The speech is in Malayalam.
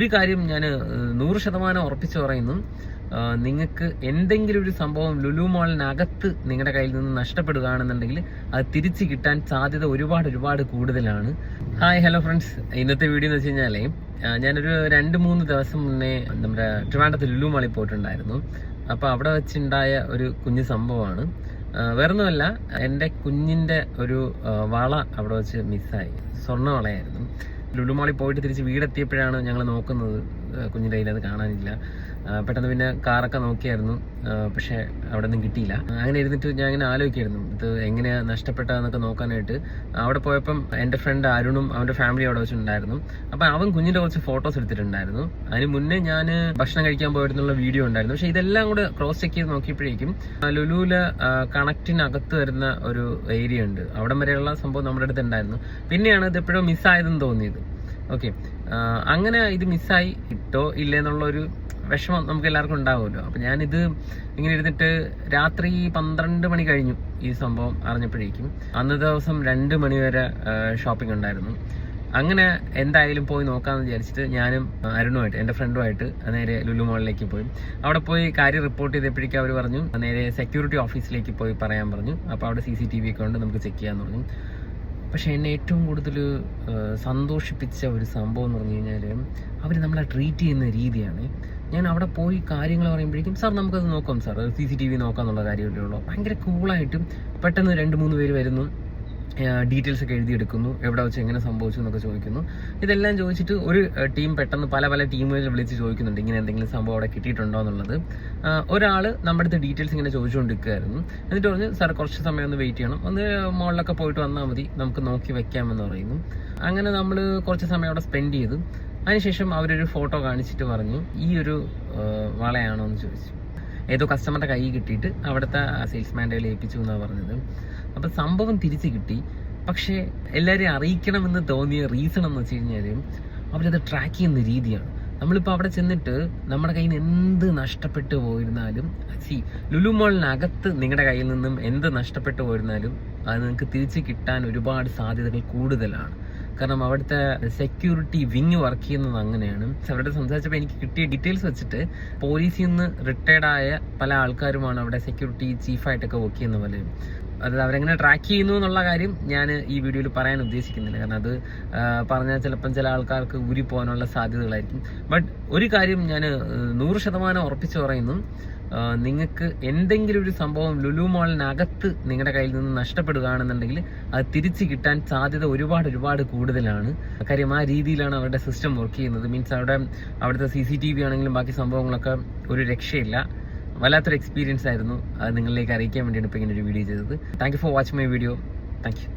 ഒരു കാര്യം ഞാൻ 100% ഉറപ്പിച്ചു പറയുന്നു, നിങ്ങൾക്ക് എന്തെങ്കിലും ഒരു സംഭവം ലുലു മാളിനകത്ത് നിങ്ങളുടെ കയ്യിൽ നിന്ന് നഷ്ടപ്പെടുകയാണെന്നുണ്ടെങ്കിൽ അത് തിരിച്ചു കിട്ടാൻ സാധ്യത ഒരുപാട് കൂടുതലാണ്. ഹായ് ഹലോ ഫ്രണ്ട്സ്, ഇന്നത്തെ വീഡിയോ എന്ന് വെച്ച് കഴിഞ്ഞാലേ ഞാനൊരു 2-3 ദിവസം മുന്നേ നമ്മുടെ ട്രിവാൻഡ്രത്ത് ലുലു മാളിൽ പോയിട്ടുണ്ടായിരുന്നു. അപ്പോൾ അവിടെ വെച്ചുണ്ടായ ഒരു കുഞ്ഞു സംഭവമാണ്. വേറൊന്നുമല്ല, എൻ്റെ കുഞ്ഞിൻ്റെ ഒരു വള അവിടെ വെച്ച് മിസ്സായി. സ്വർണ്ണ വളയായിരുന്നു. ലുലു മാളിൽ പോയിട്ട് തിരിച്ച് വീടെത്തിയപ്പോഴാണ് ഞങ്ങൾ നോക്കുന്നത്, കുഞ്ഞിൻ്റെ കയ്യിൽ അത് കാണാനില്ല. പെട്ടെന്ന് പിന്നെ കാറൊക്കെ നോക്കിയായിരുന്നു, പക്ഷേ അവിടെ ഒന്നും കിട്ടിയില്ല. അങ്ങനെ ഇരുന്നിട്ട് ഞാൻ ഇങ്ങനെ ആലോചിക്കായിരുന്നു ഇത് എങ്ങനെയാണ് നഷ്ടപ്പെട്ടതെന്നൊക്കെ നോക്കാനായിട്ട്. അവിടെ പോയപ്പം എൻ്റെ ഫ്രണ്ട് അരുണും അവൻ്റെ ഫാമിലി അവിടെ വെച്ചിട്ടുണ്ടായിരുന്നു. അപ്പം അവൻ കുഞ്ഞിൻ്റെ കുറച്ച് ഫോട്ടോസ് എടുത്തിട്ടുണ്ടായിരുന്നു. അതിന് മുന്നേ ഞാൻ ഭക്ഷണം കഴിക്കാൻ പോയിരുന്നുള്ള വീഡിയോ ഉണ്ടായിരുന്നു. പക്ഷേ ഇതെല്ലാം കൂടെ ക്രോസ് ചെക്ക് ചെയ്ത് നോക്കിയപ്പോഴേക്കും ലുലുവിലെ കണക്റ്റിനകത്ത് വരുന്ന ഒരു ഏരിയ ഉണ്ട്, അവിടം വരെയുള്ള സംഭവം നമ്മുടെ അടുത്ത് ഉണ്ടായിരുന്നു. പിന്നെയാണ് ഇത് എപ്പോഴും മിസ്സായതെന്ന് തോന്നിയത്. ഓക്കെ, അങ്ങനെ ഇത് മിസ്സായി കിട്ടോ ഇല്ലേ എന്നുള്ളൊരു വിഷമം നമുക്ക് എല്ലാവർക്കും ഉണ്ടാവുമല്ലോ. അപ്പം ഞാനിത് ഇങ്ങനെ ഇരുന്നിട്ട് രാത്രി 12 മണി കഴിഞ്ഞു ഈ സംഭവം അറിഞ്ഞപ്പോഴേക്കും. അന്ന് ദിവസം 2 മണി വരെ ഷോപ്പിംഗ് ഉണ്ടായിരുന്നു. അങ്ങനെ എന്തായാലും പോയി നോക്കാമെന്ന് വിചാരിച്ചിട്ട് ഞാനും അരുണുമായിട്ട്, എൻ്റെ ഫ്രണ്ടുമായിട്ട് നേരെ ലുലു മാളിലേക്ക് പോയി. അവിടെ പോയി കാര്യം റിപ്പോർട്ട് ചെയ്തപ്പോഴേക്കും അവർ പറഞ്ഞു നേരെ സെക്യൂരിറ്റി ഓഫീസിലേക്ക് പോയി പറയാൻ പറഞ്ഞു. അപ്പോൾ അവിടെ CCTV ഒക്കെ ഉണ്ട്, നമുക്ക് ചെക്ക് ചെയ്യാമെന്ന് പറഞ്ഞു. പക്ഷേ എന്നെ ഏറ്റവും കൂടുതൽ സന്തോഷിപ്പിച്ച ഒരു സംഭവം എന്ന് പറഞ്ഞു കഴിഞ്ഞാൽ അവർ നമ്മളെ ട്രീറ്റ് ചെയ്യുന്ന രീതിയാണ്. ഞാൻ അവിടെ പോയി കാര്യങ്ങൾ പറയുമ്പോഴേക്കും സാർ നമുക്കത് നോക്കാം, സാർ CCTV നോക്കാമെന്നുള്ള കാര്യമല്ലേ ഉള്ളൂ. ഭയങ്കര കൂളായിട്ടും പെട്ടെന്ന് 2-3 പേര് വരുന്നു, ഡീറ്റെയിൽസ് ഒക്കെ എഴുതിയെടുക്കുന്നു, എവിടെ വെച്ച് എങ്ങനെ സംഭവിച്ചു എന്നൊക്കെ ചോദിക്കുന്നു. ഇതെല്ലാം ചോദിച്ചിട്ട് ഒരു ടീം പെട്ടെന്ന് പല ടീമുകളിൽ വിളിച്ച് ചോദിക്കുന്നുണ്ട് ഇങ്ങനെ എന്തെങ്കിലും സംഭവം അവിടെ കിട്ടിയിട്ടുണ്ടോ എന്നുള്ളത്. ഒരാൾ നമ്മുടെ അടുത്ത് ഡീറ്റെയിൽസ് ഇങ്ങനെ ചോദിച്ചുകൊണ്ടിരിക്കുകയായിരുന്നു. എന്നിട്ട് പറഞ്ഞു സാർ കുറച്ച് സമയം ഒന്ന് വെയിറ്റ് ചെയ്യണം, ഒന്ന് മോളിലൊക്കെ പോയിട്ട് വന്നാൽ മതി, നമുക്ക് നോക്കി വെക്കാമെന്ന് പറയുന്നു. അങ്ങനെ നമ്മൾ കുറച്ച് സമയം അവിടെ സ്പെൻഡ് ചെയ്തു. അതിനുശേഷം അവരൊരു ഫോട്ടോ കാണിച്ചിട്ട് പറഞ്ഞു ഈ ഒരു വളയാണോ എന്ന് ചോദിച്ചു. ഏതോ കസ്റ്റമറുടെ കൈ കിട്ടിയിട്ട് അവിടുത്തെ സെയിൽസ്മാൻ്റെ കയ്യിൽ ഏൽപ്പിച്ചു എന്നാണ് പറഞ്ഞത്. അപ്പം സംഭവം തിരിച്ചു കിട്ടി. പക്ഷേ എല്ലാവരെയും അറിയിക്കണമെന്ന് തോന്നിയ റീസൺ എന്ന് വെച്ച് കഴിഞ്ഞാൽ അവരത് ട്രാക്ക് ചെയ്യുന്ന രീതിയാണ്. നമ്മളിപ്പോൾ അവിടെ ചെന്നിട്ട് നമ്മുടെ കയ്യിൽ നിന്ന് എന്ത് നഷ്ടപ്പെട്ടു പോയിരുന്നാലും, ലുലു മാളിനകത്ത് നിങ്ങളുടെ കയ്യിൽ നിന്നും എന്ത് നഷ്ടപ്പെട്ടു പോയിരുന്നാലും അത് നിങ്ങൾക്ക് തിരിച്ച് കിട്ടാൻ ഒരുപാട് സാധ്യതകൾ കൂടുതലാണ്. കാരണം അവിടുത്തെ സെക്യൂരിറ്റി വിങ് വർക്ക് ചെയ്യുന്നത് അങ്ങനെയാണ്. അവരുടെ സംസാരിച്ചപ്പോൾ എനിക്ക് കിട്ടിയ ഡീറ്റെയിൽസ് വെച്ചിട്ട് പോലീസിൽ നിന്ന് റിട്ടയർഡായ പല ആൾക്കാരുമാണ് അവിടെ സെക്യൂരിറ്റി ചീഫായിട്ടൊക്കെ വർക്ക് ചെയ്യുന്ന പോലെ. അത് അവരെങ്ങനെ ട്രാക്ക് ചെയ്യുന്നു എന്നുള്ള കാര്യം ഞാൻ ഈ വീഡിയോയിൽ പറയാൻ ഉദ്ദേശിക്കുന്നില്ല. കാരണം അത് പറഞ്ഞാൽ ചിലപ്പം ചില ആൾക്കാർക്ക് ഊരി പോകാനുള്ള സാധ്യതകളായിരിക്കും. ബട്ട് ഒരു കാര്യം ഞാൻ 100% ഉറപ്പിച്ചു പറയുന്നു, നിങ്ങൾക്ക് എന്തെങ്കിലും ഒരു സംഭവം ലുലു മാളിനകത്ത് നിങ്ങളുടെ കയ്യിൽ നിന്ന് നഷ്ടപ്പെടുകയാണെന്നുണ്ടെങ്കിൽ അത് തിരിച്ചു കിട്ടാൻ സാധ്യത ഒരുപാട് കൂടുതലാണ്. കാര്യം ആ രീതിയിലാണ് അവരുടെ സിസ്റ്റം വർക്ക് ചെയ്യുന്നത്. മീൻസ് അവിടുത്തെ CCTV ആണെങ്കിലും ബാക്കി സംഭവങ്ങളൊക്കെ ഒരു രക്ഷയില്ല. വല്ലാത്തൊരു എക്സ്പീരിയൻസ് ആയിരുന്നു. അത് നിങ്ങളിലേക്ക് അറിയിക്കാൻ വേണ്ടിയാണ് ഇപ്പോൾ ഇങ്ങനെ ഒരു വീഡിയോ ചെയ്തത്. Thank you for watching my video. Thank you.